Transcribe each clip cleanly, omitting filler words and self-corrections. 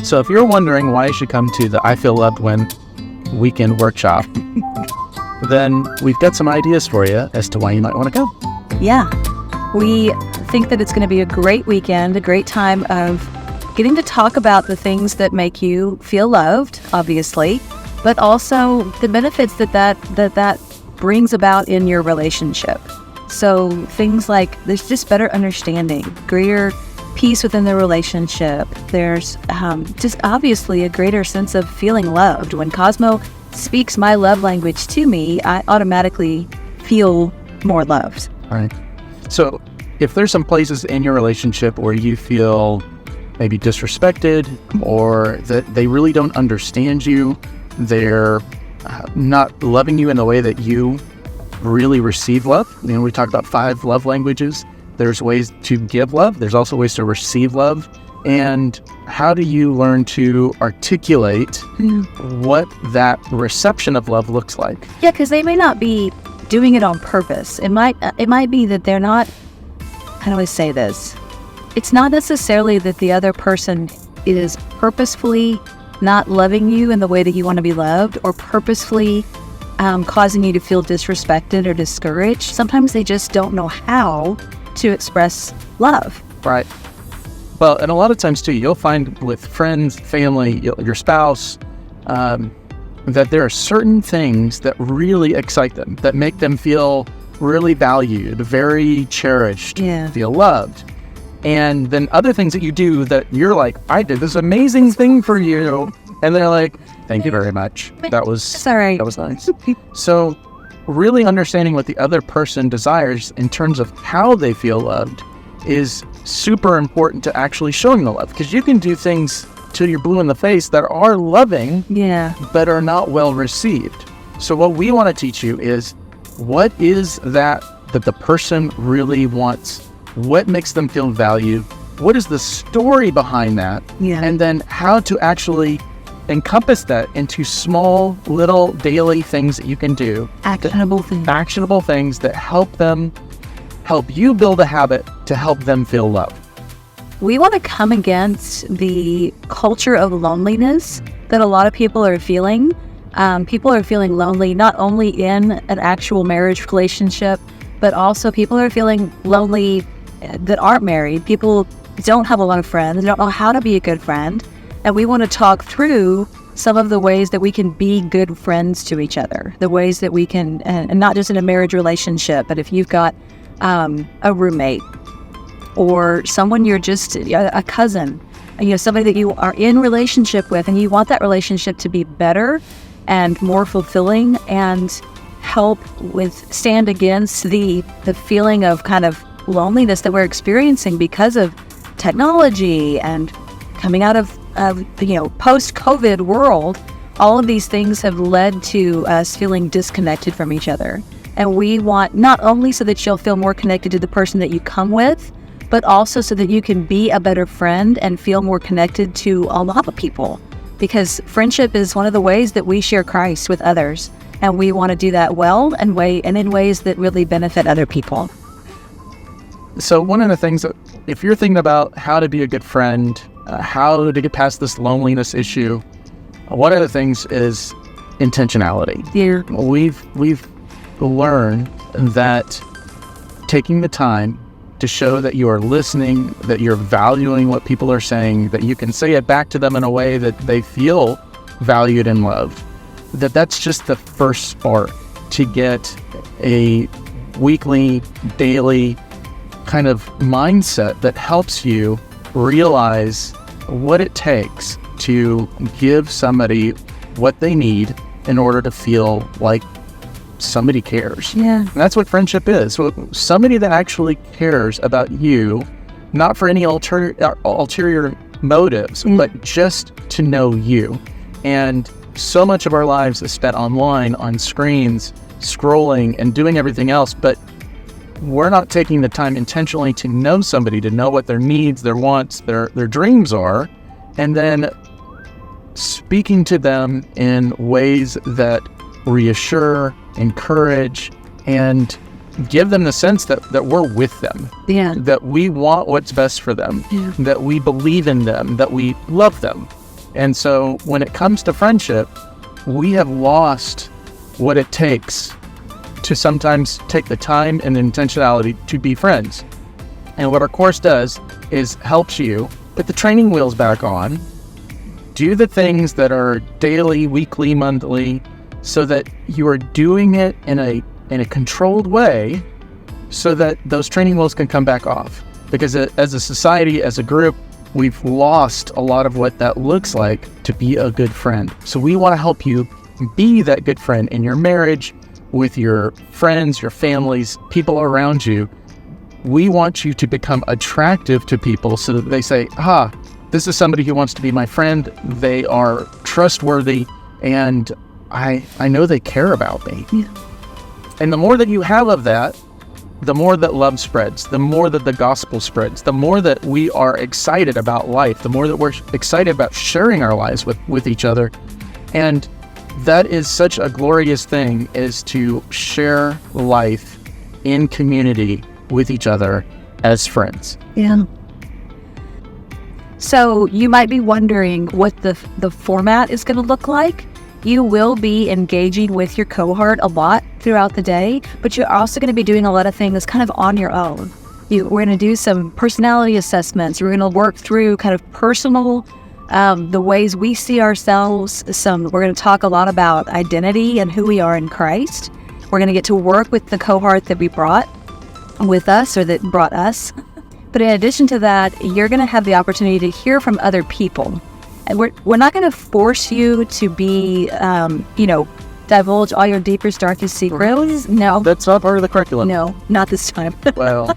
So if you're wondering why you should come to the I Feel Loved When weekend workshop, then we've got some ideas for you as to why you might want to come. Yeah, we think that it's going to be a great weekend, a great time of getting to talk about the things that make you feel loved, obviously, but also the benefits that brings about in your relationship. So things like there's just better understanding, greater peace within the relationship. There's just obviously a greater sense of feeling loved. When Cosmo speaks my love language to me, I automatically feel more loved. All right. So if there's some places in your relationship where you feel maybe disrespected or that they really don't understand you, they're not loving you in the way that you really receive love. You know, we talked about 5 love languages. There's ways to give love. There's also ways to receive love. And how do you learn to articulate what that reception of love looks like? Yeah, because they may not be doing it on purpose. It might be that they're not, how do I say this? It's not necessarily that the other person is purposefully not loving you in the way that you want to be loved, or purposefully causing you to feel disrespected or discouraged. Sometimes they just don't know how to express love. Right. Well, and a lot of times too, you'll find with friends, family, your spouse, that there are certain things that really excite them, that make them feel really valued, very cherished, feel loved. And then other things that you do that you're like, I did this amazing thing for you. And they're like, thank you very much. That was nice. So really understanding what the other person desires in terms of how they feel loved is super important to actually showing the love, because you can do things till you're blue in the face that are loving, but are not well received. So what we want to teach you is what is that the person really wants? What makes them feel valued? What is the story behind that? And then how to actually encompass that into small little daily things that you can do. Actionable things that help you build a habit to help them feel loved. We want to come against the culture of loneliness that a lot of people are feeling. People are feeling lonely not only in an actual marriage relationship, but also people are feeling lonely that aren't married. People don't have a lot of friends. They don't know how to be a good friend. And we want to talk through some of the ways that we can be good friends to each other, the ways that we can, and not just in a marriage relationship, but if you've got a roommate or someone you're just a cousin, somebody that you are in relationship with, and you want that relationship to be better and more fulfilling and help stand against the feeling of kind of loneliness that we're experiencing because of technology and coming out of post-COVID world. All of these things have led to us feeling disconnected from each other. And we want not only so that you'll feel more connected to the person that you come with, but also so that you can be a better friend and feel more connected to a lot of people. Because friendship is one of the ways that we share Christ with others. And we want to do that well and in ways that really benefit other people. So one of the things that, if you're thinking about how to be a good friend, how to get past this loneliness issue, one of the things is intentionality. We've learned that taking the time to show that you are listening, that you're valuing what people are saying, that you can say it back to them in a way that they feel valued and loved, that's just the first spark to get a weekly, daily kind of mindset that helps you realize what it takes to give somebody what they need in order to feel like somebody cares. And that's what friendship is. So somebody that actually cares about you, not for any ulterior motives, but just to know you. And so much of our lives is spent online, on screens, scrolling and doing everything else, but we're not taking the time intentionally to know somebody, to know what their needs, their wants, their dreams are, and then speaking to them in ways that reassure, encourage, and give them the sense that we're with them, that we want what's best for them, that we believe in them, that we love them. And so when it comes to friendship, we have lost what it takes to sometimes take the time and intentionality to be friends. And what our course does is helps you put the training wheels back on, do the things that are daily, weekly, monthly, so that you are doing it in a controlled way so that those training wheels can come back off. Because as a society, as a group, we've lost a lot of what that looks like to be a good friend. So we want to help you be that good friend in your marriage, with your friends, your families, people around you. We want you to become attractive to people so that they say, this is somebody who wants to be my friend. They are trustworthy, and I know they care about me. Yeah. And the more that you have of that, the more that love spreads, the more that the gospel spreads, the more that we are excited about life, the more that we're excited about sharing our lives with each other. And that is such a glorious thing, is to share life in community with each other as friends. Yeah. So you might be wondering what the format is going to look like. You will be engaging with your cohort a lot throughout the day, but you're also going to be doing a lot of things kind of on your own. We're going to do some personality assessments. We're going to work through kind of personal, the ways we see ourselves. We're going to talk a lot about identity and who we are in Christ. We're going to get to work with the cohort that we brought with us, or that brought us. But in addition to that, you're going to have the opportunity to hear from other people. And we're not going to force you to be, divulge all your deepest, darkest secrets. No. That's not part of the curriculum. No, not this time. Well,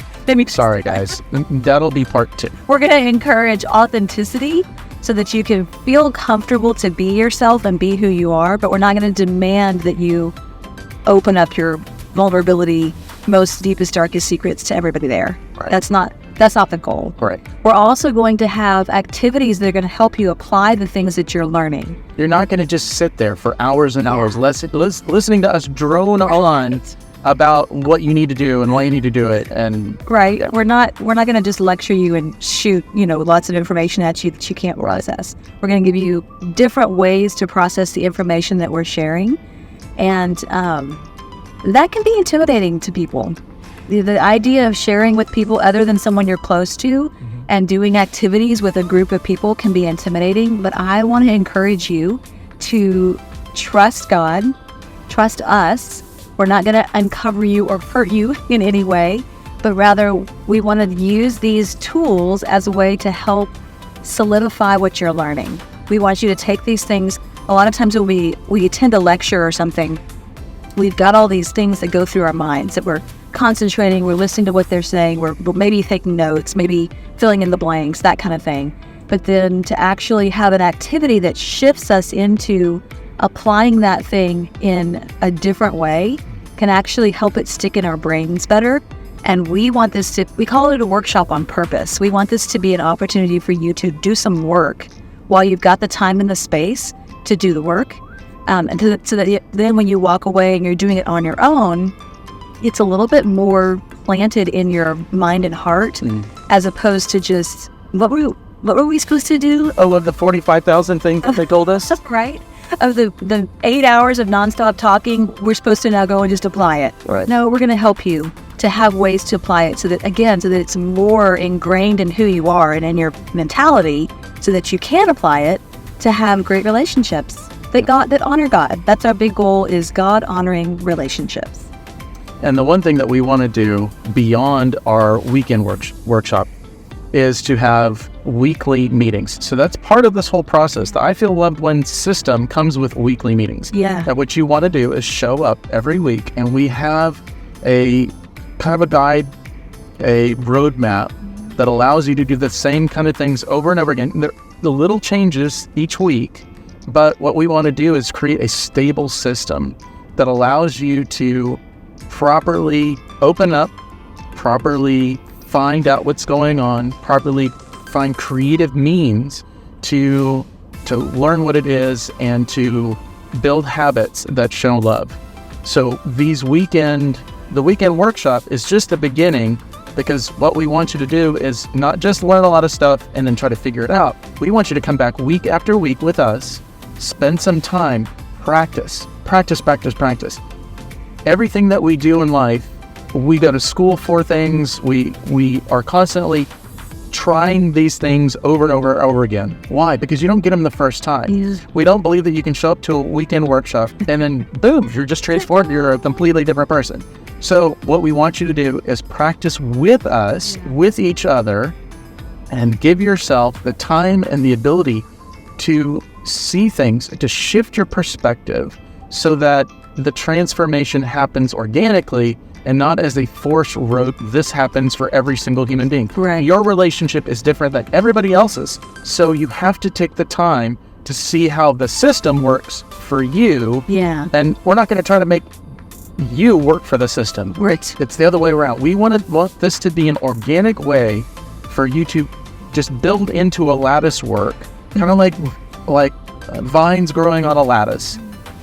sorry, guys. That'll be part 2. We're going to encourage authenticity so that you can feel comfortable to be yourself and be who you are, but we're not going to demand that you open up your vulnerability, most deepest, darkest secrets to everybody there. Right. That's not the goal. Right. We're also going to have activities that are going to help you apply the things that you're learning. You're not going to just sit there for hours and hours listening to us drone on about what you need to do and why you need to do it. And right. Yeah. We're not going to just lecture you and shoot, lots of information at you that you can't process. We're going to give you different ways to process the information that we're sharing. And that can be intimidating to people. The idea of sharing with people other than someone you're close to and doing activities with a group of people can be intimidating, but I want to encourage you to trust God, trust us. We're not going to uncover you or hurt you in any way, but rather we want to use these tools as a way to help solidify what you're learning. We want you to take these things. A lot of times when we attend a lecture or something, we've got all these things that go through our minds that we're concentrating, we're listening to what they're saying, we're maybe taking notes, maybe filling in the blanks, that kind of thing. But then to actually have an activity that shifts us into applying that thing in a different way can actually help it stick in our brains better. And we want this we call it a workshop on purpose. We want this to be an opportunity for you to do some work while you've got the time and the space to do the work. So that then when you walk away and you're doing it on your own, it's a little bit more planted in your mind and heart, as opposed to just, what were we supposed to do? Oh, of the 45,000 things that they told us? Right. Of the 8 hours of nonstop talking, we're supposed to now go and just apply it. Right. No, we're going to help you to have ways to apply it so that it's more ingrained in who you are and in your mentality, so that you can apply it to have great relationships that honor God. That's our big goal, is God honoring relationships. And the one thing that we want to do beyond our weekend workshop is to have weekly meetings. So that's part of this whole process. The I Feel Loved One system comes with weekly meetings. Yeah. And what you want to do is show up every week, and we have a kind of a guide, a roadmap that allows you to do the same kind of things over and over again. The little changes each week, but what we want to do is create a stable system that allows you to properly open up, properly find out what's going on, properly find creative means to learn what it is and to build habits that show love. So the weekend workshop is just the beginning Because what we want you to do is not just learn a lot of stuff and then try to figure it out. We want you to come back week after week with us, spend some time, practice. Everything that we do in life, we go to school for things. We are constantly trying these things over and over again. Why? Because you don't get them the first time. Yes. We don't believe that you can show up to a weekend workshop and then boom, you're just transformed. You're a completely different person. So what we want you to do is practice with us, with each other, and give yourself the time and the ability to see things, to shift your perspective so that the transformation happens organically and not as a forced rote. This happens for every single human being. Right. Your relationship is different than everybody else's. So you have to take the time to see how the system works for you. Yeah. And we're not going to try to make you work for the system. Right. It's the other way around. We want this to be an organic way for you to just build into a lattice work, kind of like vines growing on a lattice.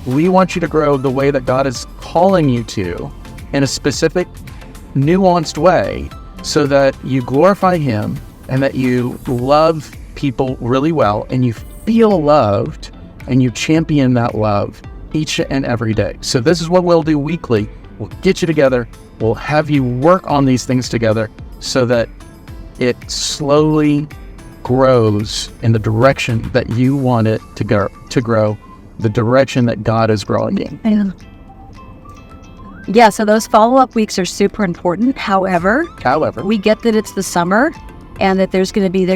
We want you to grow the way that God is calling you to, in a specific, nuanced way, so that you glorify Him and that you love people really well and you feel loved and you champion that love each and every day. So this is what we'll do weekly. We'll get you together. We'll have you work on these things together so that it slowly grows in the direction that you want it to grow, the direction that God is growing in. Yeah, so those follow-up weeks are super important. However, we get that it's the summer and that there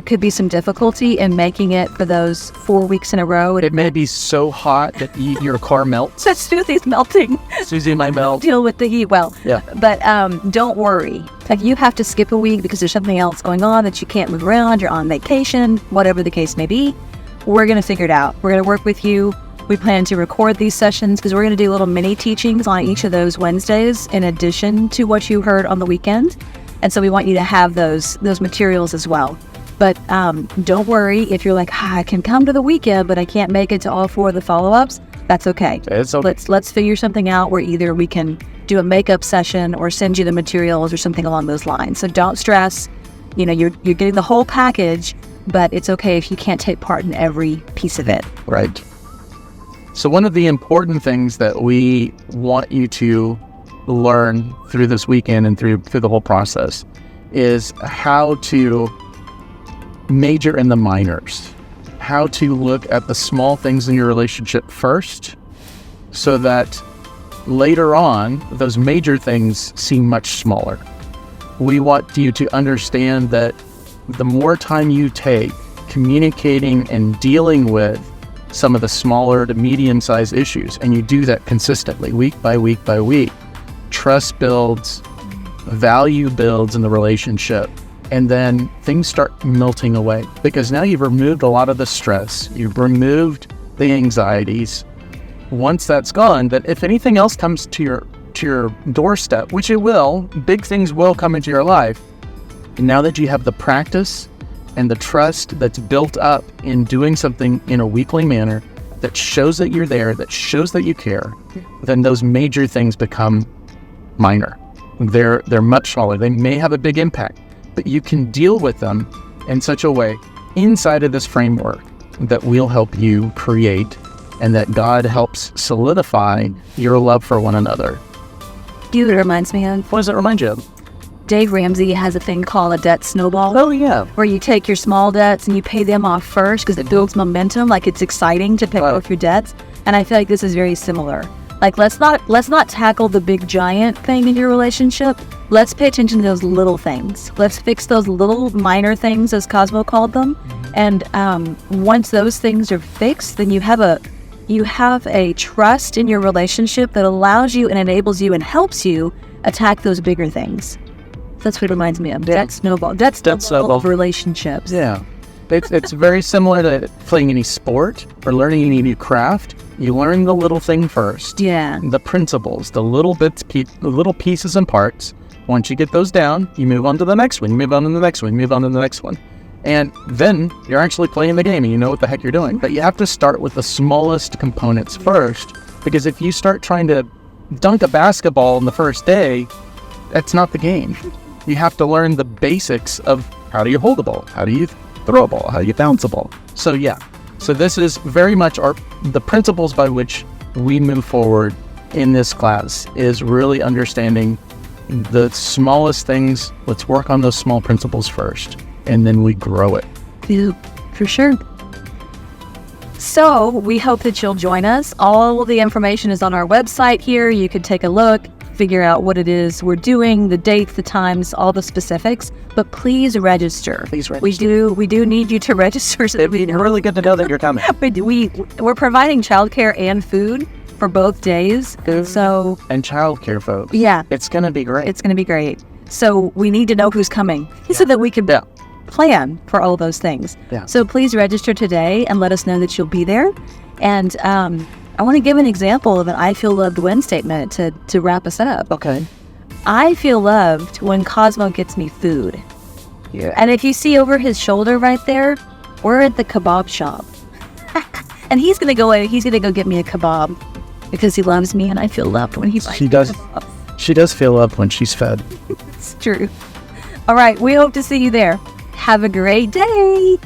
could be some difficulty in making it for those 4 weeks in a row. It may be so hot that your car melts. So Susie's melting. Susie might melt. Deal with the heat well. Yeah. But don't worry. Like, you have to skip a week because there's something else going on that you can't move around. You're on vacation, whatever the case may be. We're going to figure it out. We're going to work with you. We plan to record these sessions because we're going to do little mini teachings on each of those Wednesdays in addition to what you heard on the weekend. And so we want you to have those materials as well. But don't worry if you're like, I can come to the weekend, but I can't make it to all 4 of the follow-ups. That's okay. It's okay. Let's figure something out where either we can do a makeup session or send you the materials or something along those lines. So don't stress. You're getting the whole package, but it's okay if you can't take part in every piece of it. Right. So one of the important things that we want you to learn through this weekend and through the whole process is how to major in the minors, how to look at the small things in your relationship first so that later on those major things seem much smaller. We want you to understand that the more time you take communicating and dealing with some of the smaller to medium-sized issues, and you do that consistently, week by week by week, trust builds, value builds in the relationship, and then things start melting away because now you've removed a lot of the stress, you've removed the anxieties. Once that's gone, that if anything else comes to your doorstep, which it will, big things will come into your life. And now that you have the practice and the trust that's built up in doing something in a weekly manner that shows that you're there, that shows that you care, then those major things become minor. They're much smaller. They may have a big impact, but you can deal with them in such a way inside of this framework that we'll help you create and that God helps solidify your love for one another. You know what it reminds me of? What does it remind you of? Dave Ramsey has a thing called a debt snowball. Oh, yeah. Where you take your small debts and you pay them off first because it builds momentum. Like, it's exciting to pay off your debts. And I feel like this is very similar. Like, let's not tackle the big giant thing in your relationship. Let's pay attention to those little things. Let's fix those little minor things, as Cosmo called them. Mm-hmm. And once those things are fixed, then you have a trust in your relationship that allows you and enables you and helps you attack those bigger things. That's what it reminds me of. Debt snowball. Debt snowball of relationships. Yeah. It's very similar to playing any sport or learning any new craft. You learn the little thing first. Yeah. The principles, the little bits, the little pieces and parts. Once you get those down, you move on to the next one. You move on to the next one. You move on to the next one. And then you're actually playing the game and you know what the heck you're doing. But you have to start with the smallest components first, because if you start trying to dunk a basketball on the first day, that's not the game. You have to learn the basics of how do you hold a ball? How do you throw a ball? How do you bounce a ball? So yeah. So this is very much the principles by which we move forward in this class is really understanding the smallest things. Let's work on those small principles first, and then we grow it. Yeah, for sure. So we hope that you'll join us. All of the information is on our website here. You can take a look, figure out what it is we're doing, the dates, the times, all the specifics. But please register. Please register. We do need you to register. So It'd be really good to know that you're coming. We're providing childcare and food for both days. So and childcare, folks. Yeah, it's gonna be great. It's gonna be great. So we need to know who's coming so that we can plan for all those things. Yeah. So please register today and let us know that you'll be there. And I want to give an example of an I Feel Loved When statement to wrap us up. Okay. I feel loved when Cosmo gets me food. Yeah. And if you see over his shoulder right there, we're at the kebab shop. And he's gonna go get me a kebab because he loves me and I feel loved when he buys She does. kebab. She does feel loved when she's fed. It's true. All right, we hope to see you there. Have a great day.